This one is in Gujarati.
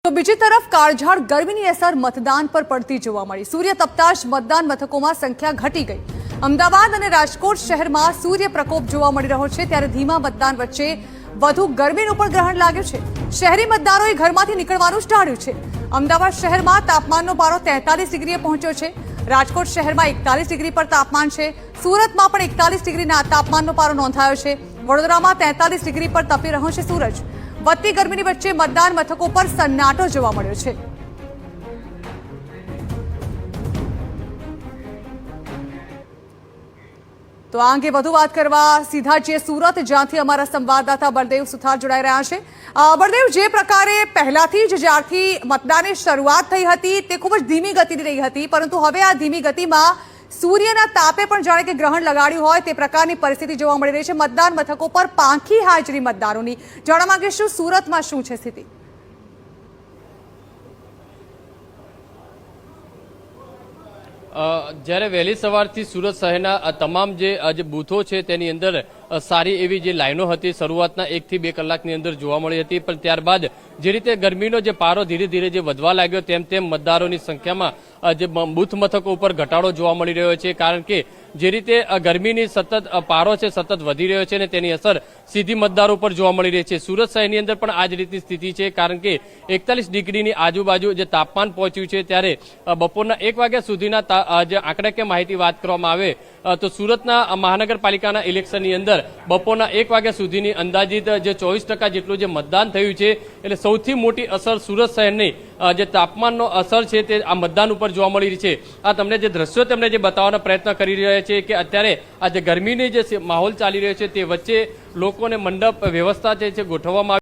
તો બીજી તરફ કાળઝાળ ગરમીની અસર મતદાન પર પડતી જોવા મળી। સૂર્ય તપતા જ મતદાન મથકોમાં સંખ્યા ઘટી ગઈ। અમદાવાદ અને રાજકોટ શહેરમાં સૂર્ય પ્રકોપ જોવા મળી રહ્યો છે, ત્યારે ધીમા મતદાન વચ્ચે વધુ ગરમીનું પણ ગ્રહણ લાગ્યું છે। શહેરી મતદારોએ ઘરમાંથી નીકળવાનું ટાળ્યું છે। અમદાવાદ શહેરમાં તાપમાનનો પારો 43 ડિગ્રીએ પહોંચ્યો છે। રાજકોટ શહેરમાં 41 ડિગ્રી પર તાપમાન છે। સુરતમાં પણ 41 ડિગ્રીના તાપમાનનો પારો નોંધાયો છે। વડોદરામાં 43 ડિગ્રી પર તપી રહ્યો છે સૂરજ। વધતી ગરમીની વચ્ચે મતદાન મથકો પર સન્નાટો જોવા મળ્યો છે। તો આ અંગે વધુ વાત કરવા સીધા છીએ સુરત, જ્યાંથી અમારા સંવાદદાતા બળદેવ સુથાર જોડાઈ રહ્યા છે। બળદેવ, જે પ્રકારે પહેલાથી જ જ્યારથી મતદાનની શરૂઆત થઈ હતી તે ખૂબ જ ધીમી ગતિની રહી હતી, પરંતુ હવે આ ધીમી ગતિમાં સૂર્યના તાપે પણ જાણે કે ગ્રહણ લગાડ્યું હોય તે પ્રકારની પરિસ્થિતિ જોવા મળી રહી છે। મતદાન મથકો પર પાંખી હાજરી મતદારોની જાણવા માંગીશું, સુરતમાં શું છે સ્થિતિ? જ્યારે વહેલી સવારથી સુરત શહેરના તમામ જે બૂથો છે તેની અંદર સારી એવી જે લાઈનો હતી શરૂઆતના 1 થી 2 કલાકની અંદર જોવા મળી હતી, પણ ત્યારબાદ જે રીતે ગરમીનો જે પારો ધીરે ધીરે જે વધવા લાગ્યો તેમ તેમ મતદારોની સંખ્યામાં જે બૂથ મથકો ઉપર ઘટાડો જોવા મળી રહ્યો છે, કારણ કે જે રીતે ગરમીની સતત પારો છે સતત વધી રહ્યો છે અને તેની અસર સીધી મતદારો ઉપર જોવા મળી રહી છે। સુરત શહેરની અંદર પણ આ જ રીતની સ્થિતિ છે, કારણ કે 41 ડિગ્રીની આજુબાજુ જે તાપમાન પહોંચ્યું છે, ત્યારે બપોરના 1 વાગ્યા સુધીના જે આંકડાકીય માહિતી વાત કરવામાં આવે તો સુરતના મહાનગરપાલિકાના ઇલેક્શનની અંદર બપોરના 1 વાગ્યા સુધીની અંદાજિત જે 24% જેટલું જે મતદાન થયું છે, એટલે સૌથી મોટી અસર સુરત શહેરની જે તાપમાનનો અસર છે તે આ મતદાન ઉપર જોવા મળી રહી છે। આ તમને જે દ્રશ્યો તેમને જે બતાવવાનો પ્રયત્ન કરી રહ્યા છે કે અત્યારે આ જે ગરમીની જે માહોલ ચાલી રહ્યો છે તે વચ્ચે લોકોને મંડપ વ્યવસ્થા છે ગોઠવવામાં